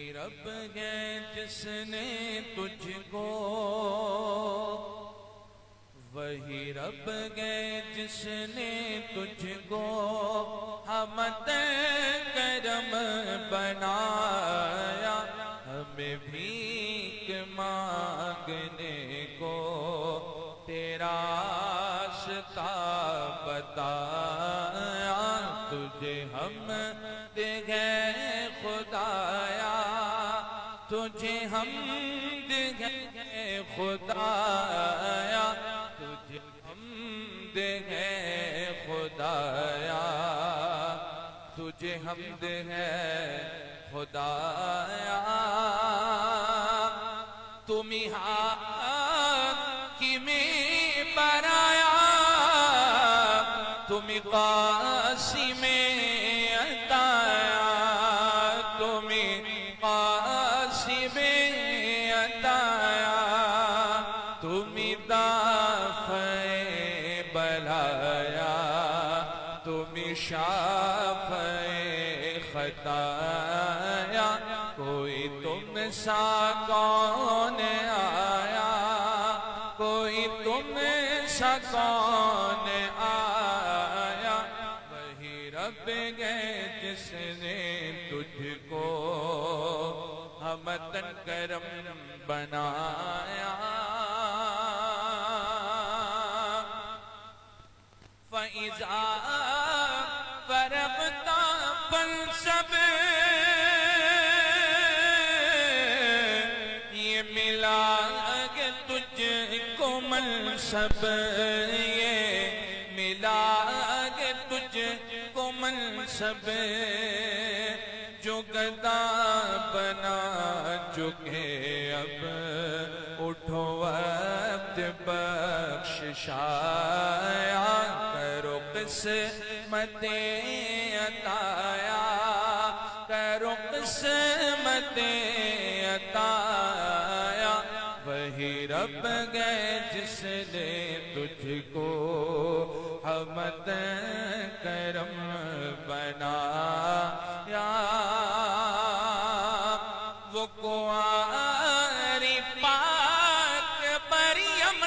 رب ہے جس نے تجھ کو، وہی رب ہے جس نے تجھ کو حمد کرم بنایا، ہمیں بھیک مانگنے کو تیرا راستہ بتایا، تجھے حمد ہے خدایا، تجھے حمد ہے خدایا، تجھے حمد ہے خدایا، تجھے حمد ہے خدایا، تمہیں حاکم برایا، تمہیں قاسم عطایا، تمہیں قاسم عطایا، تمہیں دافع بلایا، تمہیں شافع خطایا، کوئی تم سا کون آیا، کوئی تم سا کون آیا، وہی رب ہے جس نے تجھ کو حمد کرم بنایا، فَإِذَا فَرَغْتَ فَانْصَبْ، یہ ملا کہ تجھ کو منصب، یہ ملا کہ تجھ کو منصب، جو گدا بنا چکے اب اٹھو وقت بخشش آیا، کرو قسمت عطایا، کرو قسمت عطایا، وہی رب ہے جس نے تجھ کو حمد کرم بنایا، وہ کنواری پاک مریم،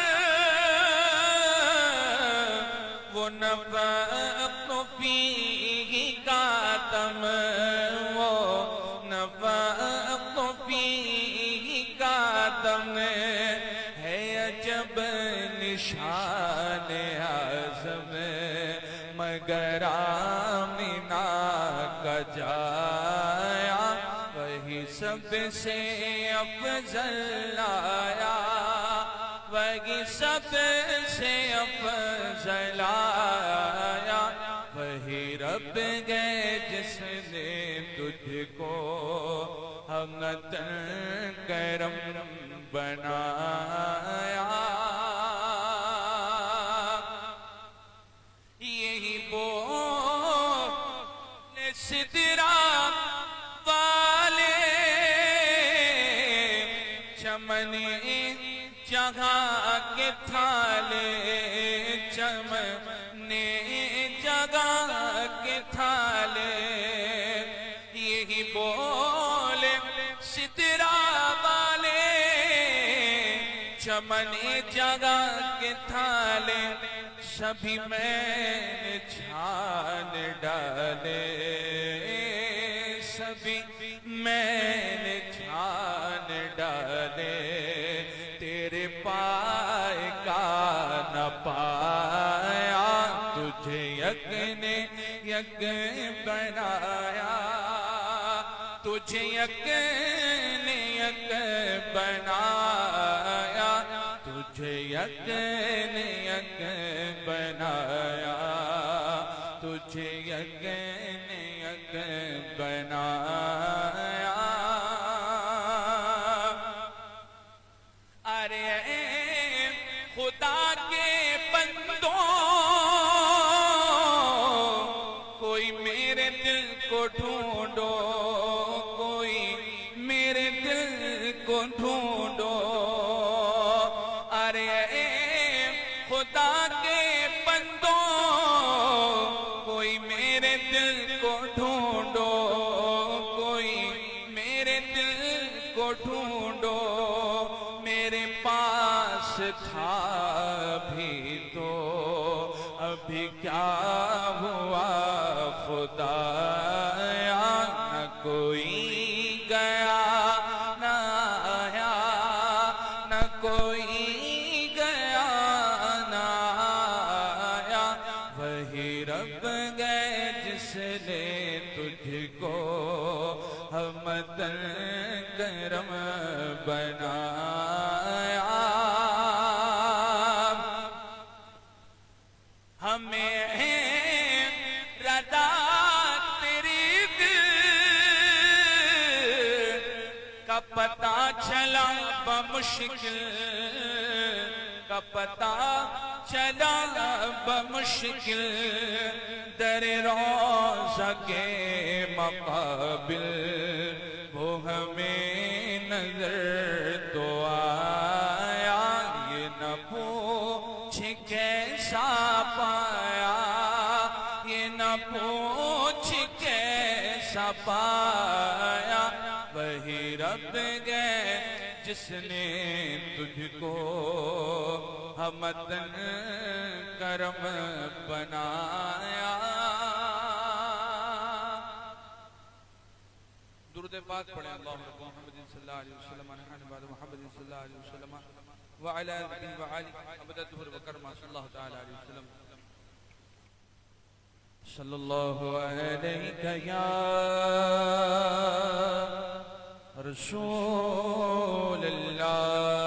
وہ نفخت فیہ کا دم، وہ نفخت فیہ کا دم، ہے عجب نشان اعظم، مگر آمنہ کا جایا، وہی سب سے افضل آیا، وہی سب سے افضل آیا، وہی رب ہے جس نے تجھ کو حمد کرم بنایا، یہی بول سدرا والے چمن جگہ کے تھالے، چمن جگہ کے تھالے، یہی بول سدرا والے چمن جگہ کے تھالے، سبھی میں نے چھان ڈالے، سبھی میں نے چھان ڈالے، تیرے پائے کا نہ پایا، تجھے یک نے یک بنایا، تجھے یک نے یک بنایا، تجھے یک نے یک بنایا، تجھے یک نے یک بنایا، ارے خدا کے بندوں، کوئی میرے دل کو ڈھونڈو، کوئی میرے دل کو ڈھونڈو، ارے خدا کے بندوں، کوئی میرے دل کو ڈھونڈو، کوئی میرے دل دل کو ڈھونڈو میرے پاس تھا بھی تو ابھی کیا ہوا خدایا نہ کوئی گیا نہ آیا نہ کوئی گیا نہ آیا وہی رب گئے جس نے تجھ کو ہمدن کرم بنایا ہمیں رضا تیری دل کا پتہ چلا بمشکل کا پتہ چلا بمشکل در روضہ کے مقابل وہ ہمیں نظر تو آیا یہ نہ پوچھ کیسا پایا یہ نہ پوچھ کیسا پایا وہی رب گئے جس نے تجھ کو ہمدن کرم بنایا درود پاک پڑھیں اللہم رب محمد صلی اللہ علیہ وسلم نحن بعد محمد صلی اللہ علیہ وسلم وعلى آله وعلى عبدته وكرمه صلی اللہ تعالی علیہ وسلم صلی اللہ علیہ یا رسول اللہ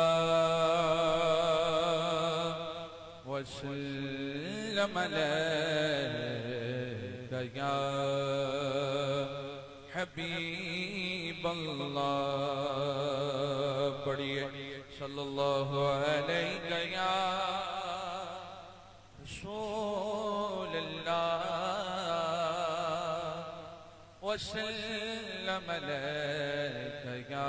وسلم علیہ یا حبیب اللہ پڑھئے صلی اللہ علیہ یا رسول اللہ وسلم علیہ یا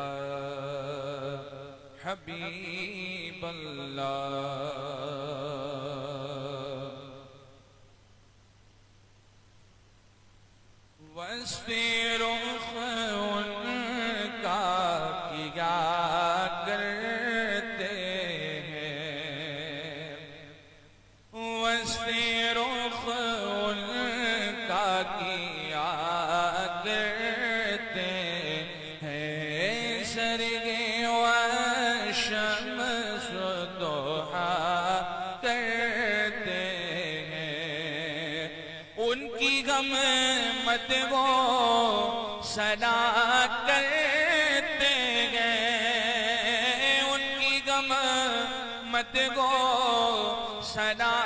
حبیب اللہ وصف رخ ان کا کیا کرتے ہیں وصف رخ ان کا کیا کرتے ہیں سرگے و شمس ضحیٰ کرتے ہیں ان کی غم مت وہ صدا کرتے ہیں ان کی غم مت وہ صدا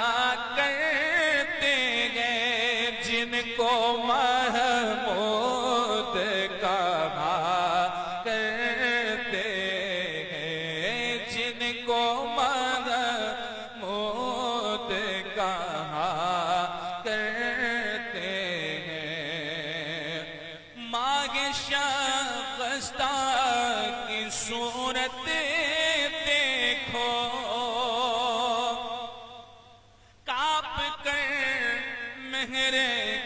کرتے ہیں جن کو محمود کہا کرتے ہیں جن کو محمود کہا شگفتہ کی صورت دیکھو کانپ کر مہر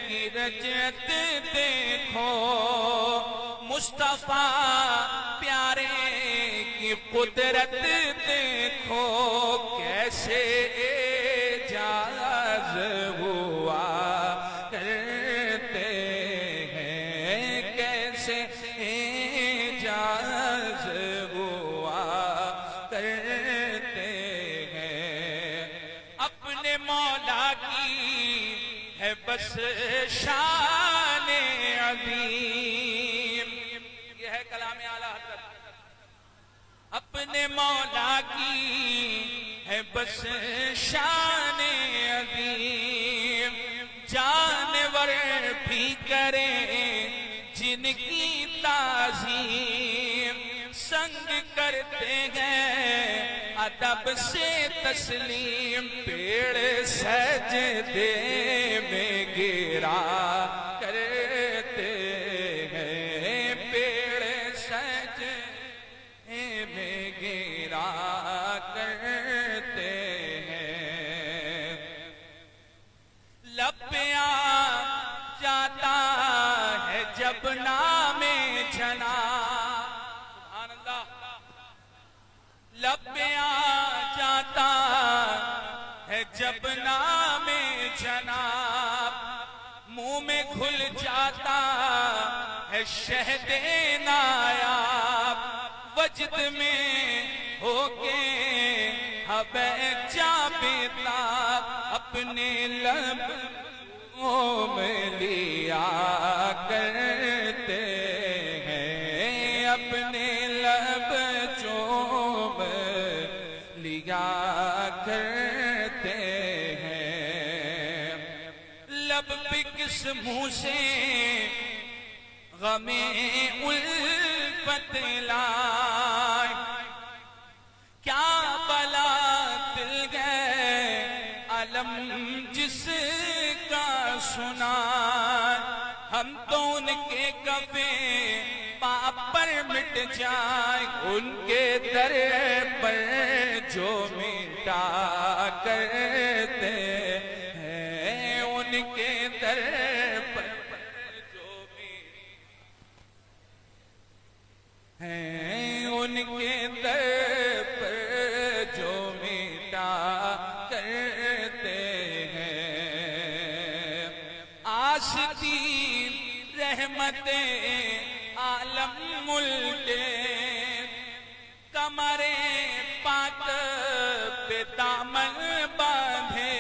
کی رجعت دیکھو مصطفیٰ پیارے کی قدرت دیکھو کیسے اعجاز ہوا کرتے اعجاز ہوا کرتے ہیں اپنے مولا کی ہے بس شان عظیم یہ ہے کلام اعلیٰ حضرت اپنے مولا کی ہے بس شان عظیم جانور بھی کریں جن کی تعظیم سنگ کرتے ہیں ادب سے تسلیم پیڑ سجدے میں گرا کرتے ہیں پیڑ سجدے میں گرا کرتے ہیں لپیاں جاتا ہے جب نام جنا جب نام جناب منہ میں کھل جاتا ہے شہد نایاب وجد میں ہو کے حبہ جابتا اپنے لبوں میں لیا کرتے ہیں اپنے لب چوم لیا کرتے ہیں لب پہ کس منہ سے غم الفت لائے کیا بلا دل گئے علم جس کا سنا ہم تو ان کے کفے پاپ پر مٹ جائیں ان کے در پر جو مٹا کرتے ہیں ان کے در پر جو ہیں ان کے در پر جو مٹا کرتے ہیں آستی رحمت عالم ملٹے کمر پاک پہ دامن باندھے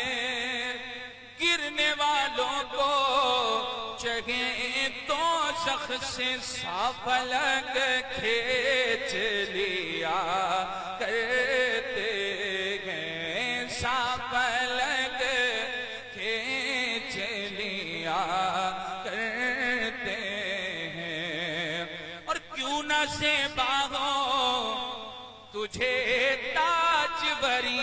گرنے والوں کو چگیں تو زخ سے صاف لگ کھینچ لیا کرتے ہیں صاف لگ کھینچ لیا کرتے ہیں اور کیوں نہ سے باغو تجھے تاجوری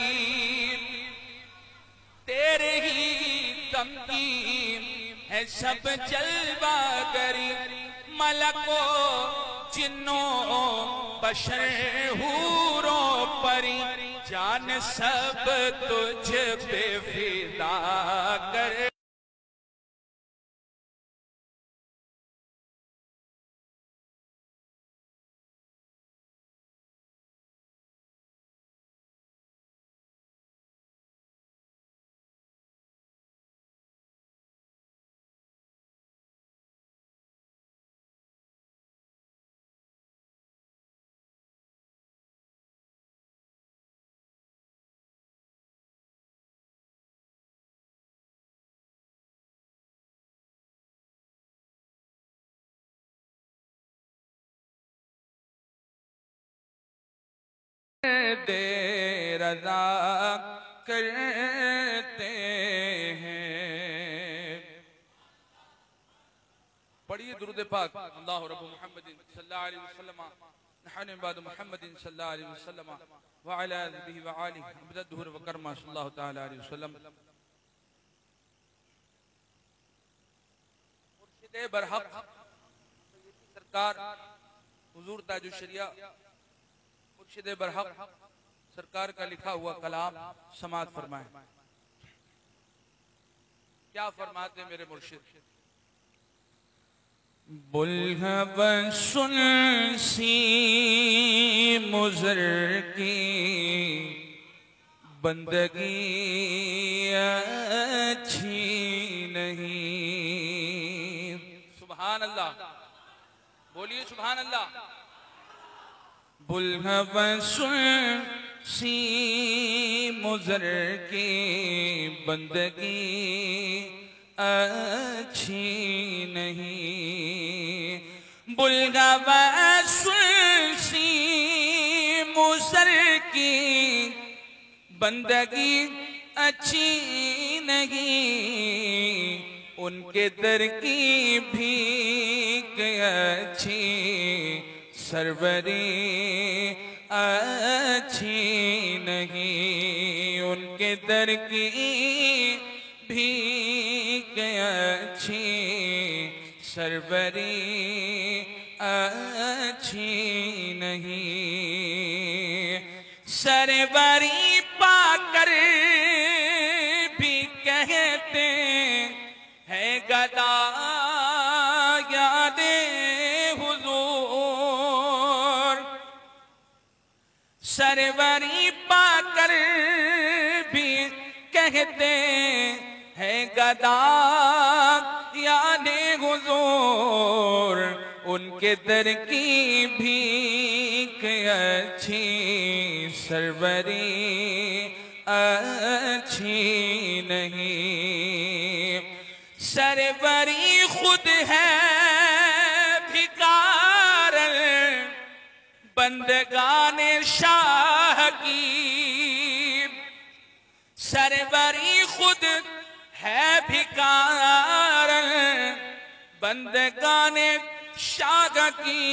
تیرے ہی تمکین ہے سب جلوہ گری ملکوں جنوں بشر حوروں پری جان سب تجھ پہ فدا کر دے رضا کرتے ہیں پڑھیے درود پاک اللہ رب محمد صلی اللہ علیہ وسلم نحن بعد محمد صلی اللہ علیہ وسلم وعلى آلہ وآلہ عبدالدہر وکرمہ صلی اللہ تعالی علیہ وسلم مرشد برحق سرکار حضور تاج الشریعہ مرشد برحق سرکار کا لکھا ہوا کلام سماعت فرمائیں کیا فرماتے ہیں میرے مرشد بلہو سن سی مضر کی بندگی اچھی نہیں سبحان اللہ بولیے سبحان اللہ بلہو سن سی مضر کی بندگی اچھی نہیں بلہو سن سی مضر کی بندگی اچھی نہیں ان کے در کی بھیک اچھی سروری اچھی نہیں ان کے در کی بھیک اچھی سروری اچھی نہیں سروری پا کر بھی کہتے ہیں گدا یاد سروری پا کر بھی کہتے ہیں گدا یعنی حضور، ان کے در کی بھیک اچھی سروری اچھی نہیں، سروری خود ہے بھکار بندگان شاہ کی، سروری خود ہے بھکار بندگان شاہ کی،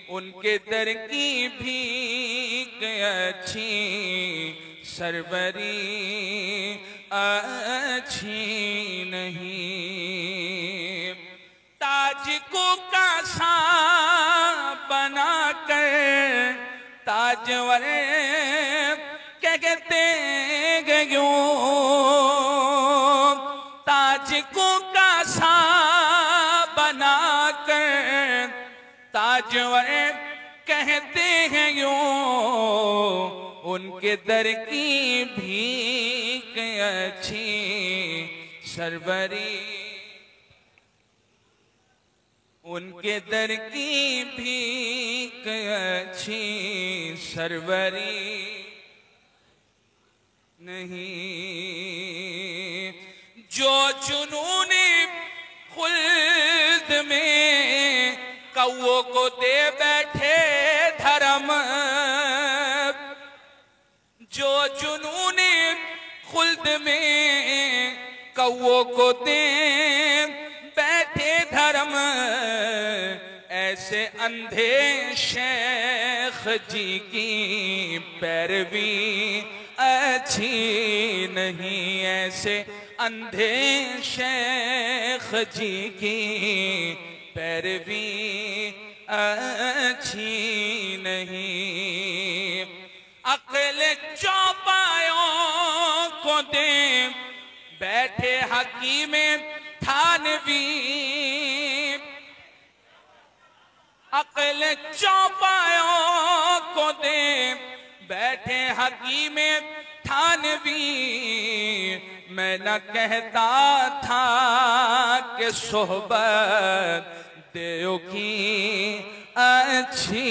ان کے در کی بھیک اچھی سروری اچھی نہیں، تاج کو کاسا بنا کر تاجور کہتے گیوں، تاج کو کاسا بنا کر تاجور کہتے ہیں یوں، ان کے در کی بھیک اچھی سروری، ان کے در کی بھیک اچھی سروری نہیں، جو جنون خلد میں کووں کو دے بیٹھے دھرم، جو جنون خلد میں کووں کو دے بیٹھے دھرم، ایسے اندھے شیخ جی کی پیروی اچھی نہیں، ایسے اندھے شیخ جی کی پیروی اچھی نہیں، عقل چوپایوں کو دے بیٹھے حکیم تھانوی، عقل چوپایوں کو دے بیٹھے حکیم تھانوی، میں نہ کہتا تھا کہ صحبت دیو کی اچھی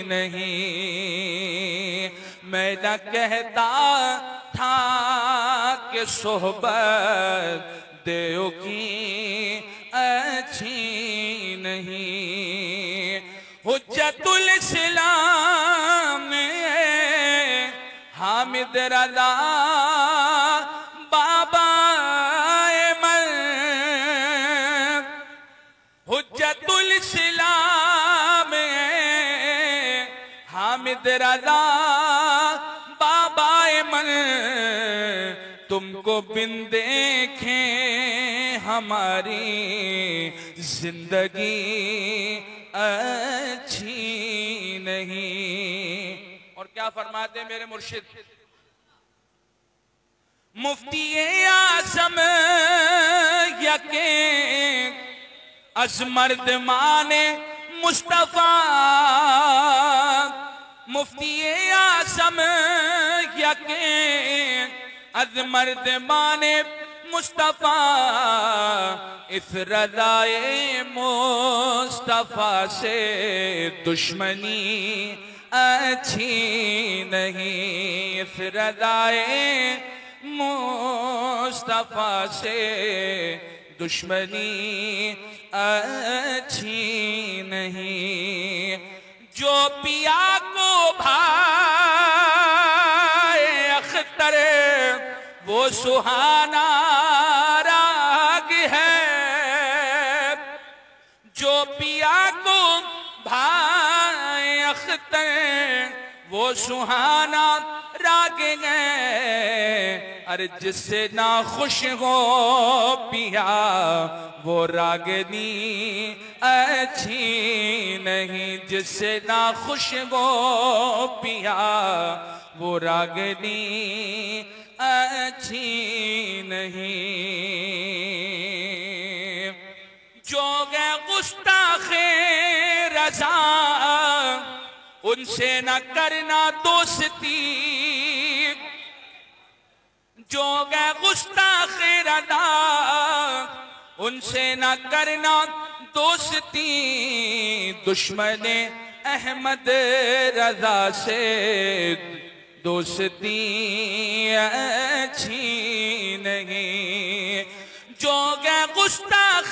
نہیں، میں نہ کہتا تھا کہ صحبت دیو کی اچھی نہیں، حجت الاسلام حامد رضا بابا من، حجت الاسلام حامد رضا بابا من، تم کو بن دیکھیں ہماری زندگی اچھی نہیں۔ اور کیا فرماتے ہیں میرے مرشد؟ مفتی اعظم یقین از مردمان مصطفیٰ، مفتی اعظم یقین از مردمان مصطفیٰ، اس رضائے مصطفیٰ سے دشمنی اچھی نہیں، اس رضائے مصطفیٰ سے دشمنی اچھی نہیں، جو پیا کو بھائے اختر وہ سہانا راگ ہے، جو پیا کو بھائے اختر وہ سہانا راگ ہے، ارے جس سے نہ خوش ہو پیا وہ راگنی اچھی نہیں، جس سے نہ خوش ہو پیا وہ راگنی اچھی نہیں، جو گئے گستاخ رضا ان سے نہ کرنا دوستی، جو گئے گستاخ رضا ان سے نہ کرنا دوستی، دشمن احمد رضا سے دوستی اچھی نہیں۔ جو گئے گستاخ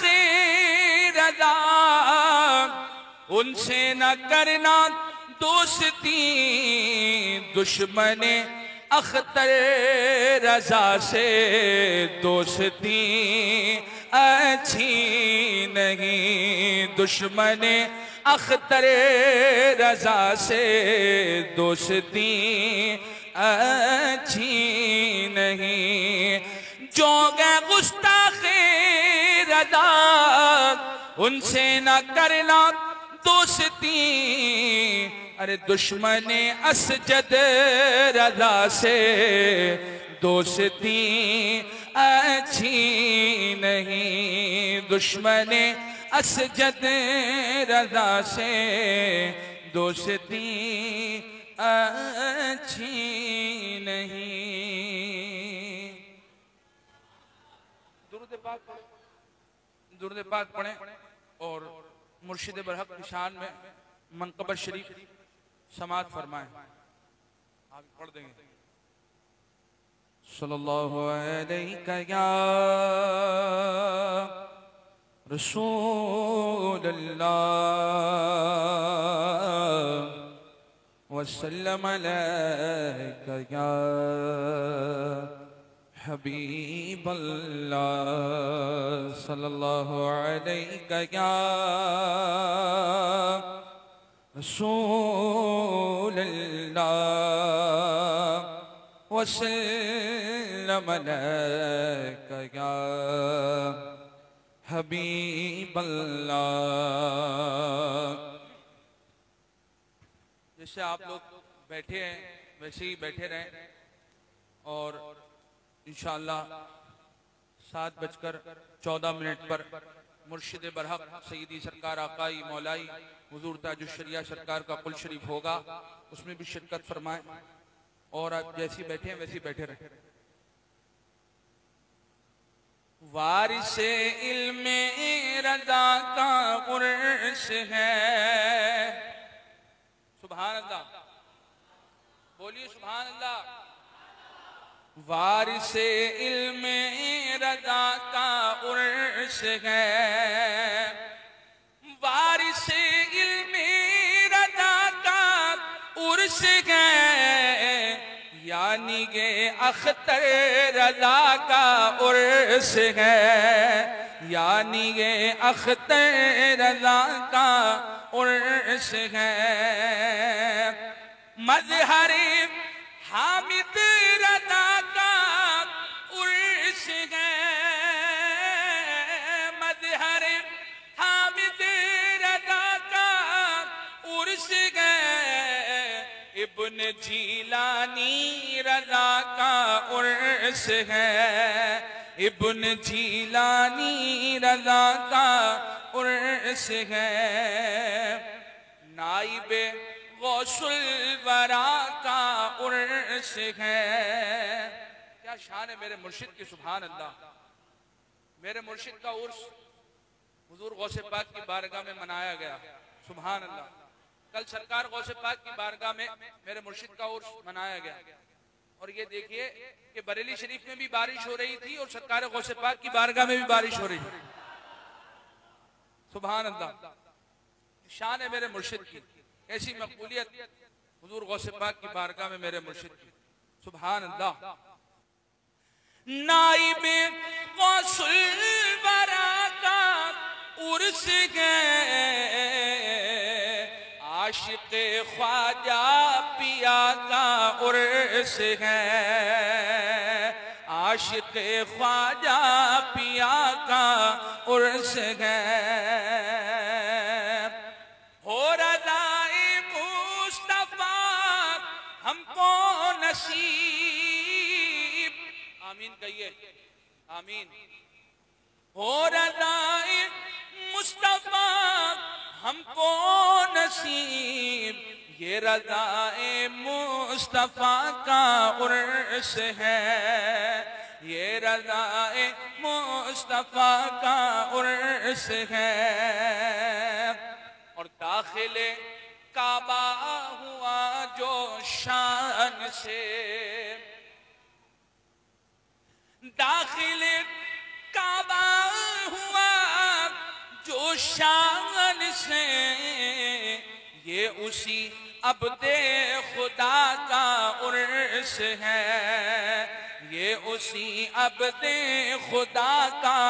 رضا ان سے نہ کرنا دوستی، دشمن اختر رضا سے دوستی اچھی نہیں۔ دشمن اختر رضا سے دوستی اچھی نہیں۔ جو گئے گستاخ رضا ان سے نہ کرنا دوستی، ارے دشمن اسجد رضا سے دوستی اچھی نہیں۔ دشمن اسجد رضا سے دوستی اچھی نہیں۔ درود پاک پڑھیں اور مرشد برحق کی شان میں منقبت شریف سماعت فرمائیں۔ آگے پڑھ دیں گے۔ صلی اللہ علیہ یا رسول اللہ وسلم علیہ یا حبیب اللہ، صلی اللہ علیہ یا رسول اللہ وسلم علیہ یا حبیب اللہ۔ جیسے آپ لوگ بیٹھے ہیں ویسے ہی بیٹھے رہیں، اور انشاءاللہ 7:14 پر مرشد برحق سیدی سرکار آقائی مولائی حضور تاج الشریعہ سرکار کا قل شریف ہوگا، اس میں بھی شرکت فرمائیں، اور آپ جیسی بیٹھے ہیں ویسی بیٹھے رہیں۔ وارث علم رضا کا عرش ہے، سبحان اللہ، بولیے سبحان اللہ۔ وارث علم رضا کا عرش ہے، وارث علم رضا کا عرش ہے، یعنی یہ اختر رضا کا عرش ہے، یعنی یہ اختر رضا کا عرش ہے۔ مظہر حامد رضا کا عرش ہے، مظہر حامد رضا کا عرش ہے، ابن جیلانی رضا کا عرش ہے، ابن جیلانی رضا کا عرش ہے۔ نائب غوث الورا کا عرش ہے۔ کیا شان ہے میرے مرشد کی، سبحان اللہ۔ میرے مرشد کا عرس حضور غوث پاک کی بارگاہ میں منایا گیا، سبحان اللہ۔ کل سرکار غوث پاک کی بارگاہ میں میرے مرشد کا عرس منایا گیا، اور یہ دیکھیے کہ بریلی شریف میں بھی بارش ہو رہی تھی اور سرکار غوث پاک کی بارگاہ میں بھی بارش ہو رہی تھی، سبحان اللہ۔ شان ہے میرے مرشد کی، ایسی مقبولیت حضور غوث پاک کی بارگاہ میں میرے مرشد کی، سبحان اللہ۔ نائب غوث الورا کا عرس ہے، عاشق خواجہ پیا کا عرس ہے، عاشق خواجہ پیا کا عرس ہے۔ ہو رضائے مصطفیٰ ہم کو نصیب، آمین کہیے، آمین۔ ہو رضائے مصطفیٰ ہم کو نصیب، یہ رضائے مصطفیٰ مصطفیٰ کا عرس ہے، یہ رضائے مصطفیٰ کا عرس ہے۔ اور داخل کعبہ ہوا جو شان سے، داخل کعبہ ہوا جو شان سے، یہ اسی عبد خدا کا عرس ہے، یہ اسی عبد خدا کا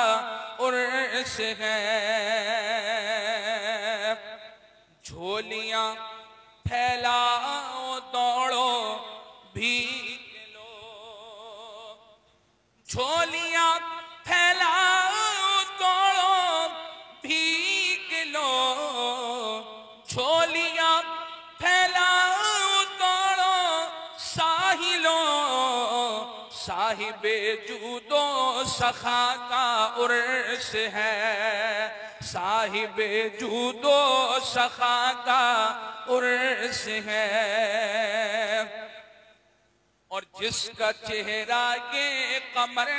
عرس ہے۔ جھولیاں پھیلاؤ دوڑو بھیگ لو، جھولیاں پھیلاؤ دوڑو بھیگ لو، جھولیاں پھیلاؤ دوڑو ساحلوں، صاحب جود و سخا کا عرس ہے، صاحب جود و سخا کا عرس ہے۔ اور جس کا چہرہ یہ قمر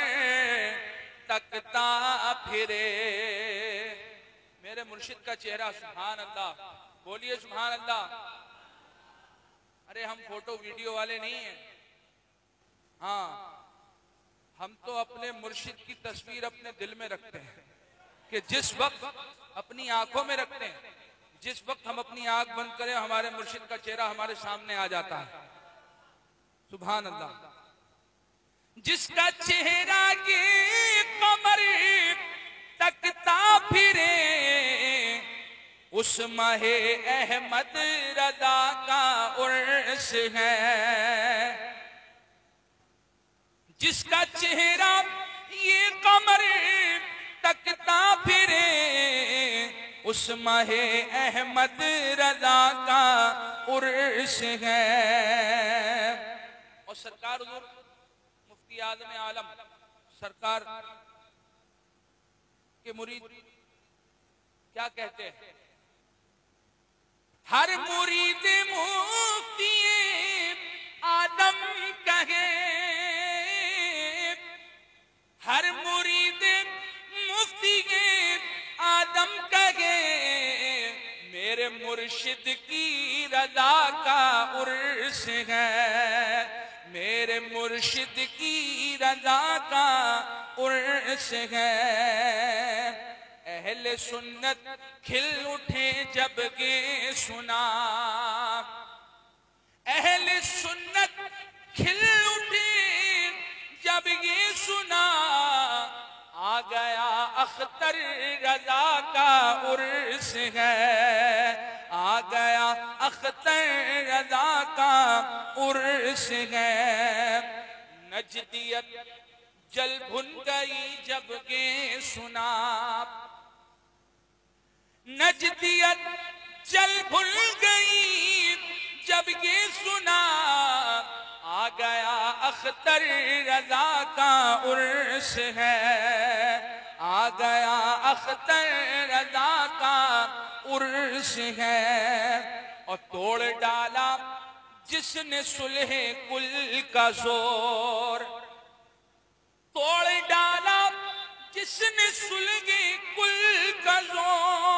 تکتا پھرے، میرے مرشد کا چہرہ، سبحان اللہ، بولیے سبحان اللہ۔ ارے ہم فوٹو ویڈیو والے نہیں ہیں، ہاں ہم تو اپنے مرشد کی تصویر اپنے دل میں رکھتے ہیں، کہ جس وقت اپنی آنکھوں میں رکھتے ہیں، جس وقت ہم اپنی آنکھ بند کریں ہمارے مرشد کا چہرہ ہمارے سامنے آ جاتا ہے، سبحان اللہ۔ جس کا چہرہ یہ قمر تکتا پھرے، اس ماہ احمد رضا کا عرس ہے، جس کا چہرہ یہ قمر تکتا پھرے، اس ماہ احمد رضا کا عرس ہے۔ اور سرکار حضور مفتی اعظم عالم سرکار کے مرید کیا کہتے ہیں؟ ہر مرید مفتی آدم کہے، ہر مرید مفتی آدم کہے، میرے مرشد کی رضا کا عرس ہے، میرے مرشد کی رضا کا عرس ہے۔ اہل سنت کھل اٹھے جب یہ سنا، اہل سنت کھل اٹھے جب یہ سنا، آ گیا اختر رضا کا عرس ہے، آ گیا اختر رضا کا عرس ہے۔ نجدیت جل بھن گئی جب یہ سنا، نجدیت جل بھن گئی جب یہ سنا، آ گیا اختر رضا کا عرس ہے، آ گیا اختر رضا کا عرس ہے۔ اور توڑ ڈالا جس نے صلح کل کا زور، توڑ ڈالا جس نے صلح کل کا زور،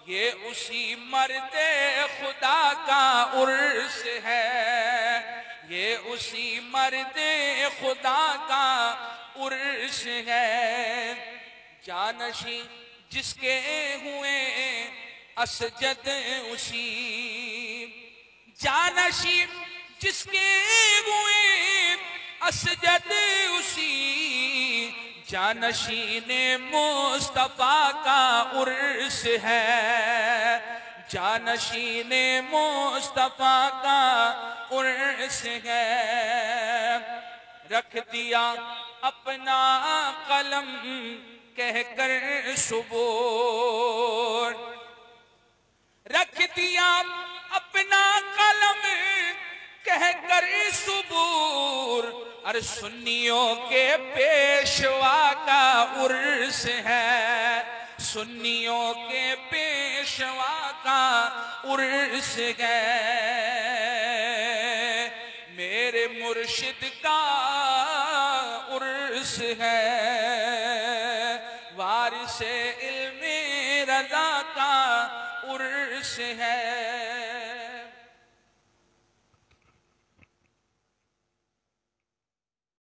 یہ اسی مرد خدا کا عرس ہے، یہ اسی مرد خدا کا عرس ہے۔ جانشین جس کے ہوئے اسجد اسی، جانشین جس کے ہوئے اسجد اسی، جانشین مصطفیٰ کا عرس ہے، جانشین مصطفیٰ کا عرس ہے۔ رکھ دیا اپنا قلم کہہ کر صبور، رکھ دیا اپنا قلم کہہ کر صبور، اور سنیوں کے پیشوا کا عرس ہے، سنیوں کے پیشوا کا عرس ہے، میرے مرشد کا عرس ہے، وارث علم رضا کا عرس ہے۔